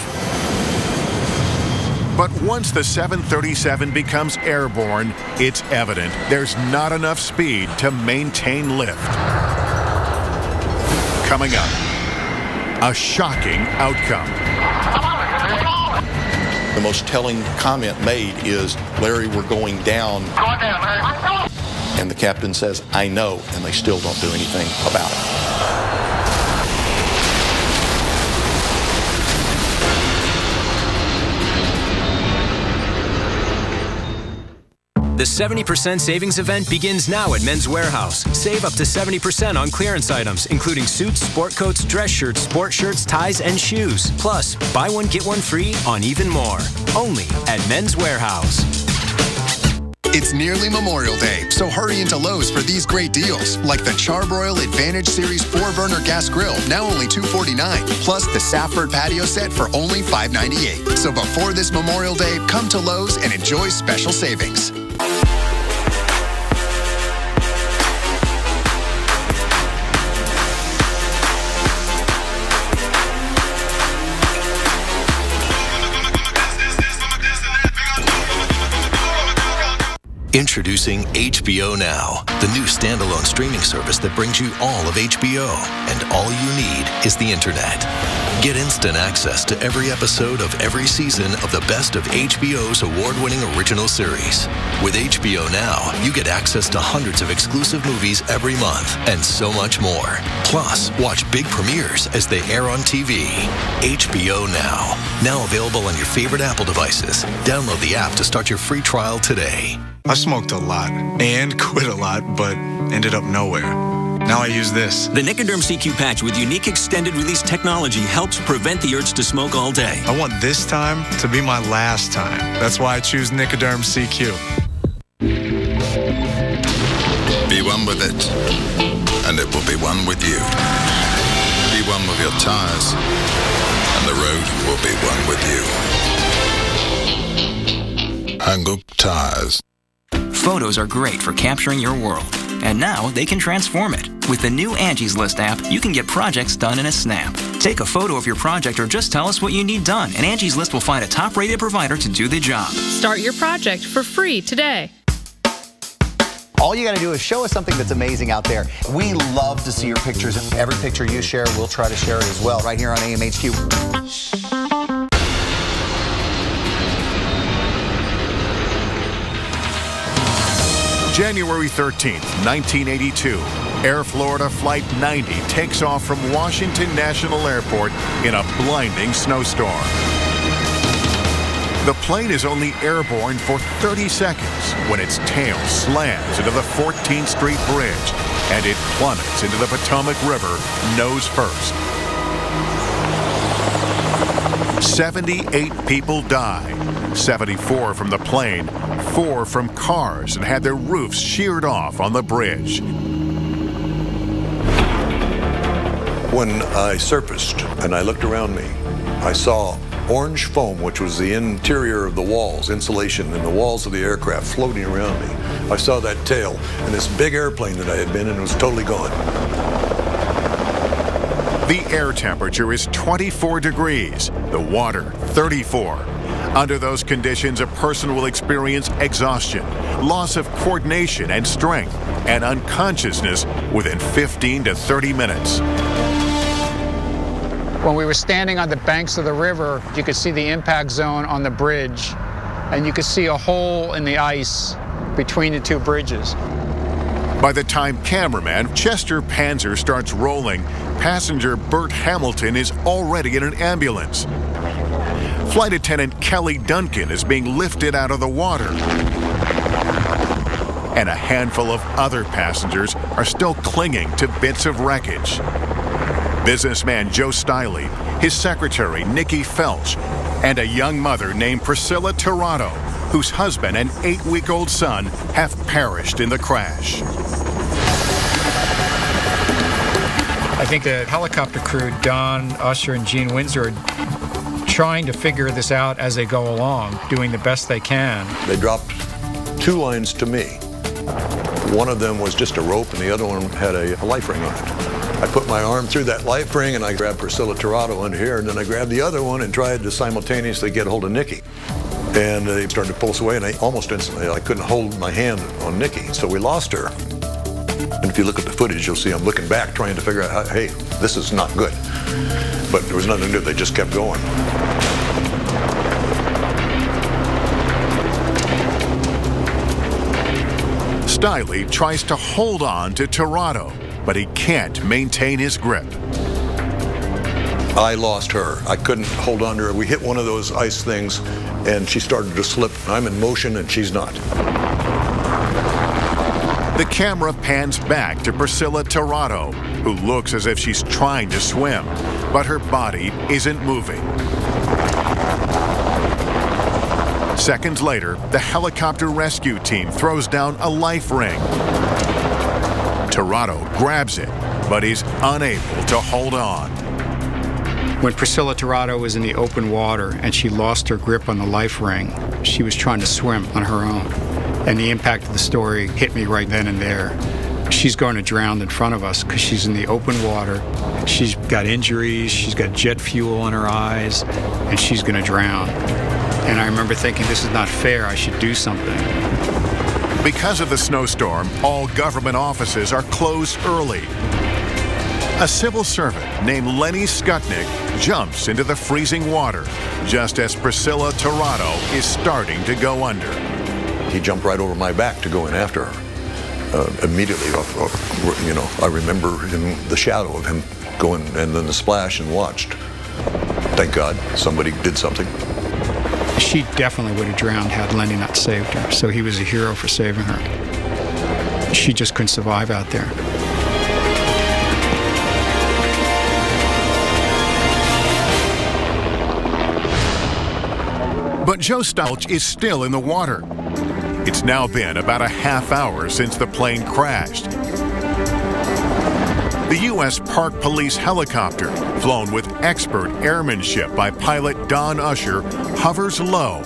But once the 737 becomes airborne, it's evident there's not enough speed to maintain lift. Coming up, a shocking outcome. The most telling comment made is, "Larry, we're going down." And the captain says, "I know," and they still don't do anything about it. The 70% savings event begins now at Men's Warehouse. Save up to 70% on clearance items, including suits, sport coats, dress shirts, sport shirts, ties, and shoes. Plus, buy one, get one free on even more. Only at Men's Warehouse. It's nearly Memorial Day, so hurry into Lowe's for these great deals, like the Charbroil Advantage Series 4-burner gas grill, now only $249, plus the Safford patio set for only $598. So before this Memorial Day, come to Lowe's and enjoy special savings. Introducing HBO Now, the new standalone streaming service that brings you all of HBO, and all you need is the internet. Get instant access to every episode of every season of the best of HBO's award-winning original series. With HBO Now, you get access to hundreds of exclusive movies every month, and so much more. Plus, watch big premieres as they air on TV. HBO Now available on your favorite Apple devices. Download the app to start your free trial today. I smoked a lot and quit a lot, but ended up nowhere. Now I use this. The Nicoderm CQ patch with unique extended release technology helps prevent the urge to smoke all day. I want this time to be my last time. That's why I choose Nicoderm CQ. Be one with it, and it will be one with you. Be one with your tires, and the road will be one with you. Hang up tires. Photos are great for capturing your world, and now they can transform it. With the new Angie's List app, you can get projects done in a snap. Take a photo of your project or just tell us what you need done, and Angie's List will find a top-rated provider to do the job. Start your project for free today. All you got to do is show us something that's amazing out there. We love to see your pictures. Every picture you share, we'll try to share it as well right here on AMHQ. January 13th, 1982, Air Florida Flight 90 takes off from Washington National Airport in a blinding snowstorm. The plane is only airborne for 30 seconds when its tail slams into the 14th Street Bridge and it plummets into the Potomac River nose first. 78 people die, 74 from the plane, 4 from cars, and had their roofs sheared off on the bridge. When I surfaced and I looked around me, I saw orange foam, which was the interior of the walls, insulation in the walls of the aircraft floating around me. I saw that tail and this big airplane that I had been in was totally gone. The air temperature is 24 degrees, the water 34. Under those conditions, a person will experience exhaustion, loss of coordination and strength, and unconsciousness within 15 to 30 minutes. When we were standing on the banks of the river, you could see the impact zone on the bridge, and you could see a hole in the ice between the two bridges. By the time cameraman Chester Panzer starts rolling, passenger Bert Hamilton is already in an ambulance. Flight attendant Kelly Duncan is being lifted out of the water. And a handful of other passengers are still clinging to bits of wreckage. Businessman Joe Stiley, his secretary Nikki Felch, and a young mother named Priscilla Tirado, whose husband and 8-week-old son have perished in the crash. I think the helicopter crew, Don Usher and Gene Windsor, are trying to figure this out as they go along, doing the best they can. They dropped 2 lines to me. One of them was just a rope and the other one had a life ring on it. I put my arm through that life ring and I grabbed Priscilla Tirado under here, and then I grabbed the other one and tried to simultaneously get hold of Nikki. And they started to pull us away, and almost instantly I couldn't hold my hand on Nikki, so we lost her. And if you look at the footage, you'll see I'm looking back trying to figure out, how, hey, this is not good. But there was nothing to do, they just kept going. Stiley tries to hold on to Tirado, but he can't maintain his grip. I lost her. I couldn't hold on to her. We hit one of those ice things, and she started to slip. I'm in motion, and she's not. The camera pans back to Priscilla Tirado, who looks as if she's trying to swim, but her body isn't moving. Seconds later, the helicopter rescue team throws down a life ring. Tirado grabs it, but is unable to hold on. When Priscilla Tirado was in the open water and she lost her grip on the life ring, she was trying to swim on her own. And the impact of the story hit me right then and there. She's going to drown in front of us because she's in the open water. She's got injuries, she's got jet fuel in her eyes, and she's going to drown. And I remember thinking, this is not fair, I should do something. Because of the snowstorm, all government offices are closed early. A civil servant named Lenny Skutnik jumps into the freezing water just as Priscilla Tirado is starting to go under. He jumped right over my back to go in after her. Immediately, I remember in the shadow of him going and then the splash and watched. Thank God somebody did something. She definitely would have drowned had Lenny not saved her, so he was a hero for saving her. She just couldn't survive out there. But Joe Stolch is still in the water. It's now been about a half hour since the plane crashed. The U.S. Park Police helicopter, flown with expert airmanship by pilot Don Usher, hovers low.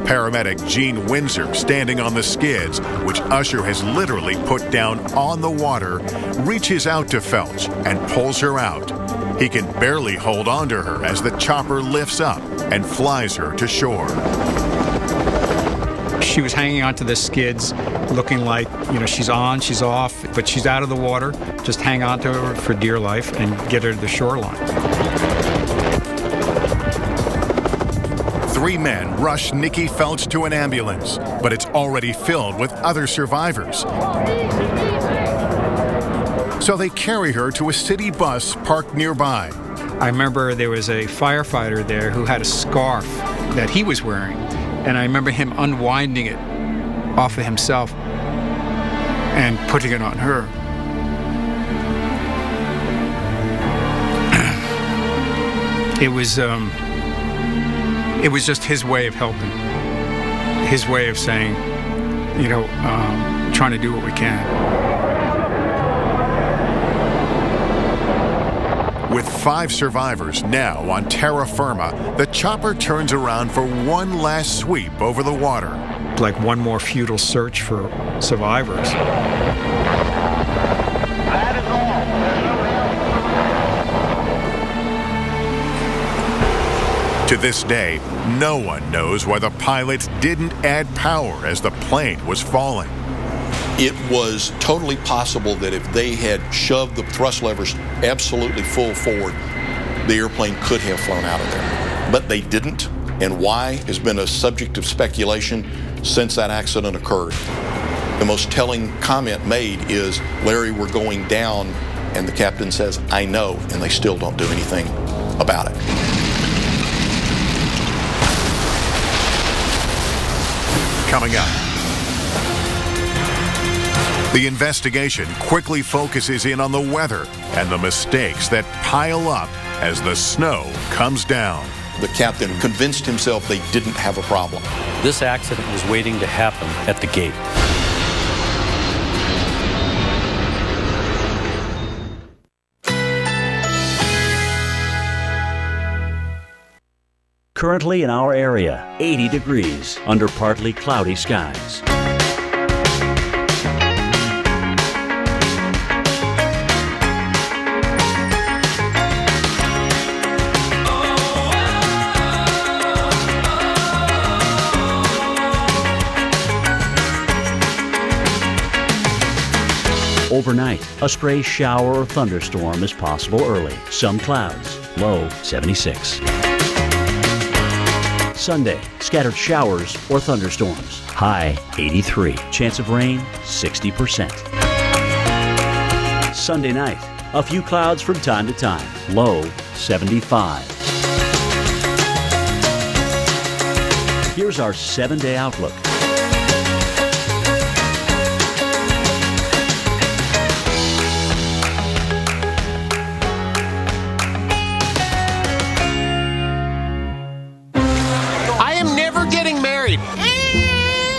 Paramedic Gene Windsor, standing on the skids, which Usher has literally put down on the water, reaches out to Felch and pulls her out. He can barely hold on to her as the chopper lifts up and flies her to shore. She was hanging onto the skids, looking like, she's on, she's off, but she's out of the water. Just hang on to her for dear life and get her to the shoreline. 3 men rush Nikki Felch to an ambulance, but it's already filled with other survivors. So they carry her to a city bus parked nearby. I remember there was a firefighter there who had a scarf that he was wearing, and I remember him unwinding it off of himself and putting it on her. It was just his way of helping, his way of saying, trying to do what we can. With 5 survivors now on terra firma, the chopper turns around for one last sweep over the water. Like one more futile search for survivors. To this day, no one knows why the pilots didn't add power as the plane was falling. It was totally possible that if they had shoved the thrust levers absolutely full forward, the airplane could have flown out of there. But they didn't, and why has been a subject of speculation since that accident occurred. The most telling comment made is, Larry, we're going down, and the captain says, I know, and they still don't do anything about it. Coming up, the investigation quickly focuses in on the weather and the mistakes that pile up as the snow comes down. The captain convinced himself they didn't have a problem. This accident was waiting to happen at the gate. Currently in our area, 80 degrees under partly cloudy skies. Overnight, a stray shower or thunderstorm is possible early. Some clouds, low 76. Sunday, scattered showers or thunderstorms, high 83. Chance of rain, 60%. Sunday night, a few clouds from time to time, low 75. Here's our 7-day outlook.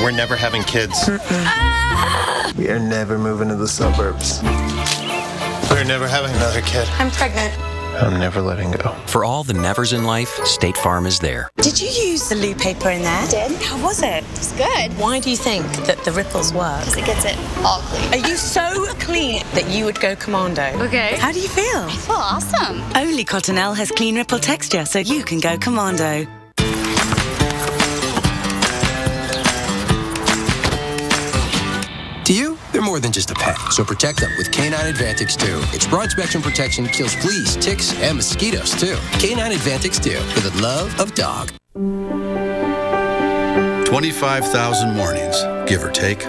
We're never having kids. We are never moving to the suburbs. We're never having another kid. I'm pregnant. I'm never letting go. For all the nevers in life, State Farm is there. Did you use the loo paper in there? I did. How was it? It's good. Why do you think that the ripples work? Because it gets it all clean. Are you so clean that you would go commando? Okay. How do you feel? I feel awesome. Only Cottonelle has clean ripple texture, so you can go commando. more than just a pet, so protect them with Canine Advantix 2. Its broad spectrum protection kills fleas, ticks, and mosquitoes, too. Canine Advantix 2, for the love of dog. 25,000 mornings, give or take,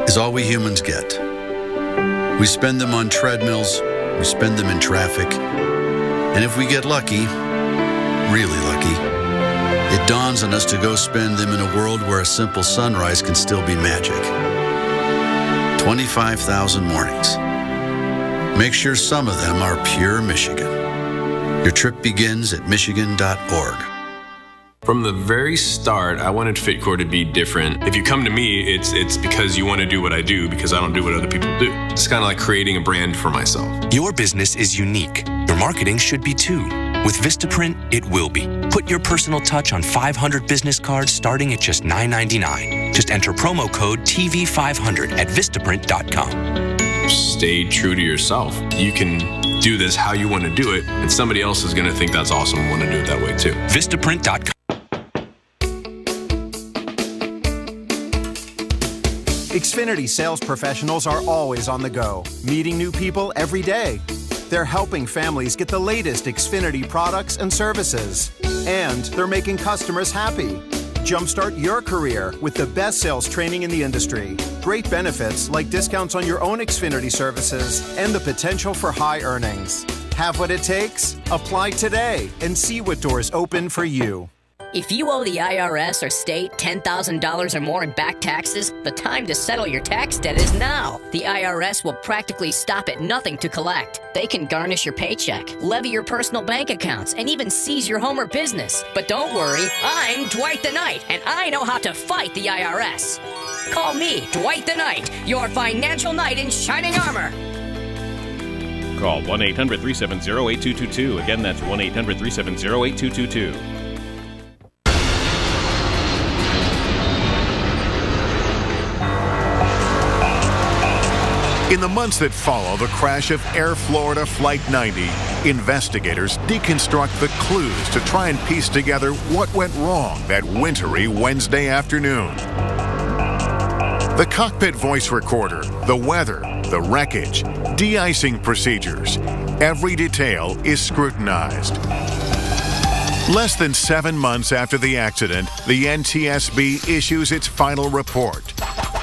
is all we humans get. We spend them on treadmills, we spend them in traffic, and if we get lucky, really lucky, it dawns on us to go spend them in a world where a simple sunrise can still be magic. 25,000 mornings. Make sure some of them are pure Michigan. Your trip begins at michigan.org. From the very start, I wanted Fitcore to be different. If you come to me, it's because you want to do what I do, because I don't do what other people do. It's kind of like creating a brand for myself. Your business is unique. Your marketing should be too. With Vistaprint, it will be. Put your personal touch on 500 business cards starting at just $9.99. Just enter promo code TV500 at Vistaprint.com. Stay true to yourself. You can do this how you want to do it, and somebody else is going to think that's awesome and want to do it that way too. Vistaprint.com. Xfinity sales professionals are always on the go, meeting new people every day. They're helping families get the latest Xfinity products and services. And they're making customers happy. Jumpstart your career with the best sales training in the industry. Great benefits like discounts on your own Xfinity services and the potential for high earnings. Have what it takes? Apply today and see what doors open for you. If you owe the IRS or state $10,000 or more in back taxes, the time to settle your tax debt is now. The IRS will practically stop at nothing to collect. They can garnish your paycheck, levy your personal bank accounts, and even seize your home or business. But don't worry, I'm Dwight the Knight, and I know how to fight the IRS. Call me, Dwight the Knight, your financial knight in shining armor. Call 1-800-370-8222. Again, that's 1-800-370-8222. In the months that follow the crash of Air Florida Flight 90, investigators deconstruct the clues to try and piece together what went wrong that wintry Wednesday afternoon. The cockpit voice recorder, the weather, the wreckage, de-icing procedures, every detail is scrutinized. Less than 7 months after the accident, the NTSB issues its final report.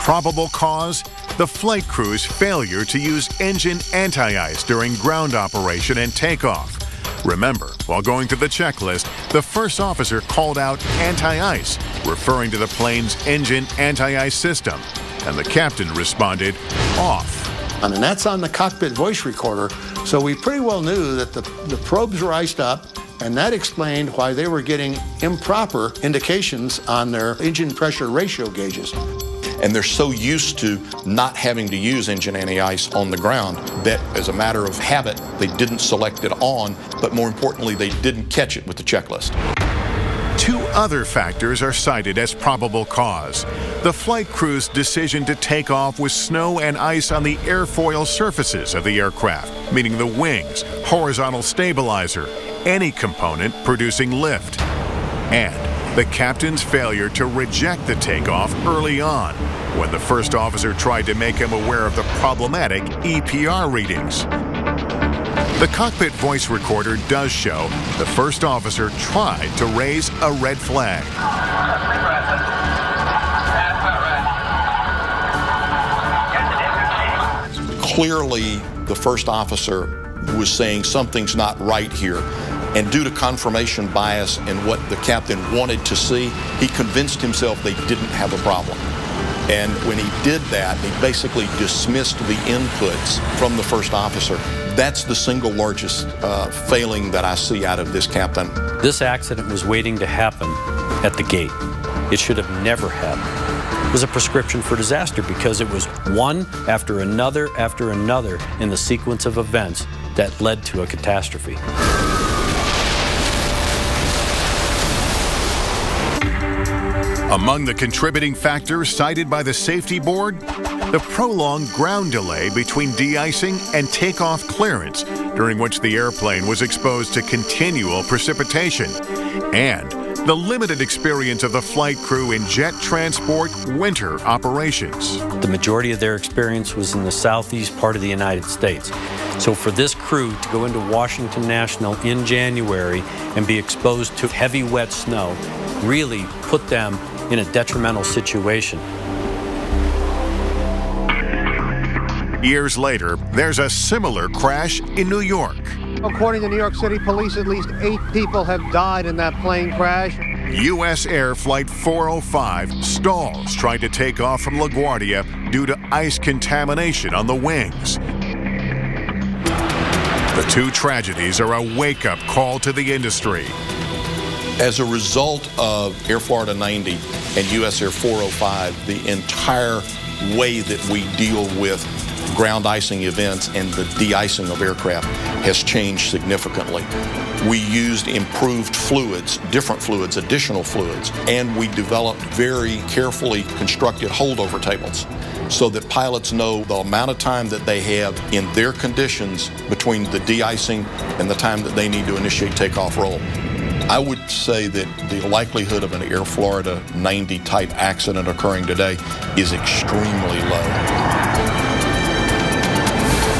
Probable cause? The flight crew's failure to use engine anti-ice during ground operation and takeoff. Remember, while going through the checklist, the first officer called out anti-ice, referring to the plane's engine anti-ice system, and the captain responded, off. And that's on the cockpit voice recorder, so we pretty well knew that the probes were iced up, and that explained why they were getting improper indications on their engine pressure ratio gauges. And they're so used to not having to use engine anti-ice on the ground that as a matter of habit, they didn't select it on, but more importantly, they didn't catch it with the checklist. 2 other factors are cited as probable cause. The flight crew's decision to take off with snow and ice on the airfoil surfaces of the aircraft, meaning the wings, horizontal stabilizer, any component producing lift. And the captain's failure to reject the takeoff early on, when the first officer tried to make him aware of the problematic EPR readings. The cockpit voice recorder does show the first officer tried to raise a red flag. Clearly, the first officer was saying something's not right here. And due to confirmation bias and what the captain wanted to see, he convinced himself they didn't have a problem. And when he did that, he basically dismissed the inputs from the first officer. That's the single largest failing that I see out of this captain. This accident was waiting to happen at the gate. It should have never happened. It was a prescription for disaster because it was one after another in the sequence of events that led to a catastrophe. Among the contributing factors cited by the safety board, the prolonged ground delay between de-icing and takeoff clearance, during which the airplane was exposed to continual precipitation, and the limited experience of the flight crew in jet transport winter operations. The majority of their experience was in the southeast part of the United States. So for this crew to go into Washington National in January and be exposed to heavy, wet snow really put them in a detrimental situation. Years later, there's a similar crash in New York. According to New York City police, at least 8 people have died in that plane crash. U.S. Air Flight 405 stalls trying to take off from LaGuardia due to ice contamination on the wings. The two tragedies are a wake-up call to the industry. As a result of Air Florida 90 and U.S. Air 405, the entire way that we deal with ground icing events and the de-icing of aircraft has changed significantly. We used improved fluids, different fluids, additional fluids, and we developed very carefully constructed holdover tables so that pilots know the amount of time that they have in their conditions between the de-icing and the time that they need to initiate takeoff roll. I would say that the likelihood of an Air Florida 90 type accident occurring today is extremely low.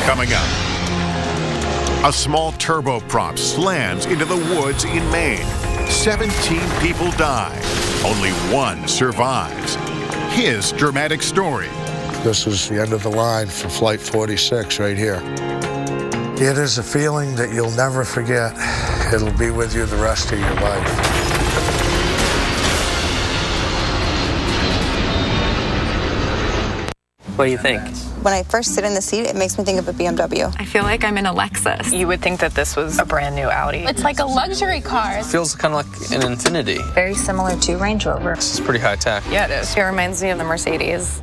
Coming up, a small turboprop slams into the woods in Maine. 17 people die. Only one survives. His dramatic story. This is the end of the line for Flight 46 right here. It is a feeling that you'll never forget. It'll be with you the rest of your life. What do you think? When I first sit in the seat, it makes me think of a BMW. I feel like I'm in a Lexus. You would think that this was a brand new Audi. It's like a luxury car. It feels kind of like an Infiniti. Very similar to Range Rover. This is pretty high tech. Yeah, it is. It reminds me of the Mercedes.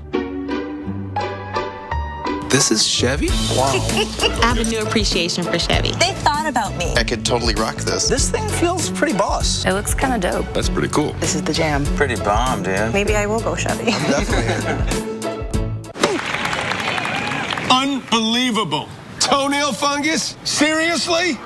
This is Chevy? Wow. I have a new appreciation for Chevy. They thought about me. I could totally rock this. This thing feels pretty boss. It looks kind of dope. That's pretty cool. This is the jam. Pretty bomb, dude. Maybe I will go Chevy. I'm definitely Unbelievable. Toenail fungus? Seriously?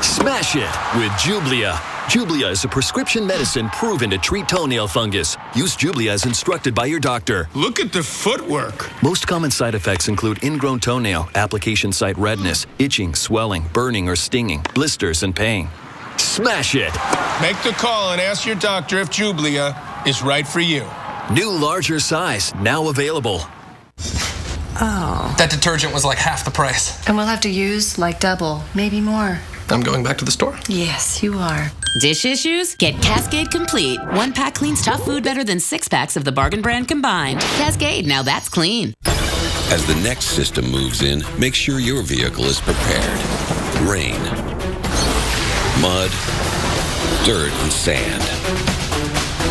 Smash it with Jublia. Jublia is a prescription medicine proven to treat toenail fungus. Use Jublia as instructed by your doctor. Look at the footwork. Most common side effects include ingrown toenail, application site redness, itching, swelling, burning or stinging, blisters, and pain. Smash it! Make the call and ask your doctor if Jublia is right for you. New larger size, now available. Oh. That detergent was like half the price. And we'll have to use like double, maybe more. I'm going back to the store. Yes, you are. Dish issues? Get Cascade Complete. 1 pack cleans tough food better than 6 packs of the Bargain brand combined. Cascade, now that's clean. As the next system moves in, make sure your vehicle is prepared. Rain, mud, dirt, and sand.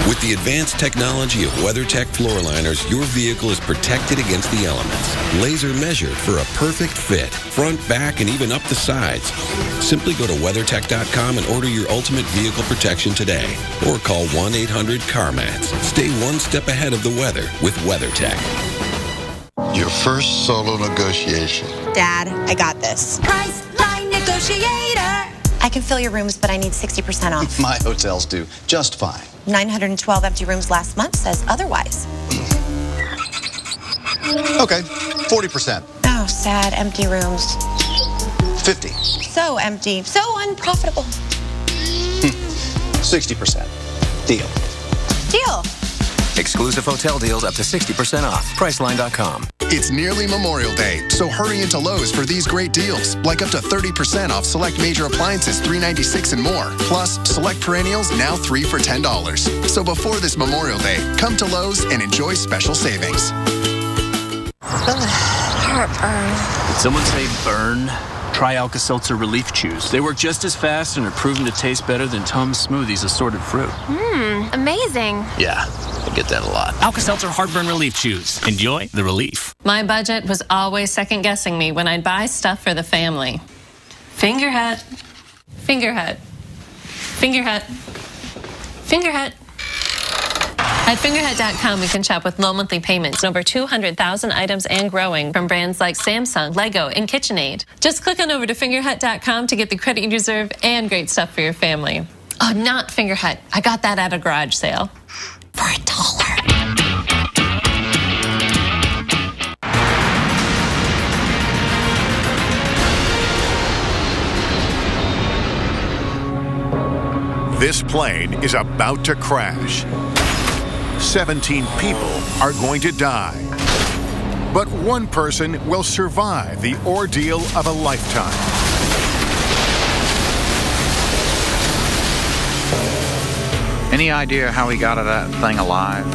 With the advanced technology of WeatherTech floor liners, your vehicle is protected against the elements. Laser measured for a perfect fit, front, back, and even up the sides. Simply go to WeatherTech.com and order your ultimate vehicle protection today. Or call 1-800-CarMats. Stay one step ahead of the weather with WeatherTech. Your first solo negotiation. Dad, I got this. Priceline Negotiator. I can fill your rooms, but I need 60% off. My hotels do just fine. 912 empty rooms last month says otherwise. Okay, 40%. Oh, sad, empty rooms. 50. So empty, so unprofitable. 60%. Deal. Deal. Exclusive hotel deals up to 60% off. Priceline.com. It's nearly Memorial Day, so hurry into Lowe's for these great deals, like up to 30% off select major appliances, $3.96 and more. Plus, select perennials now 3 for $10. So before this Memorial Day, come to Lowe's and enjoy special savings. Heartburn. Did someone say burn? Try Alka-Seltzer Relief Chews. They work just as fast and are proven to taste better than Tums Smoothies assorted fruit. Amazing. Yeah, I get that a lot. Alka-Seltzer Heartburn Relief Chews. Enjoy the relief. My budget was always second-guessing me when I'd buy stuff for the family. Fingerhut. Fingerhut. Fingerhut. Fingerhut. At Fingerhut.com, we can shop with low monthly payments. Over 200,000 items and growing from brands like Samsung, Lego, and KitchenAid. Just click on over to Fingerhut.com to get the credit you deserve and great stuff for your family. Oh, not Finger Hut. I got that at a garage sale. For $1. This plane is about to crash. 17 people are going to die. But one person will survive the ordeal of a lifetime. Any idea how he got out of that thing alive?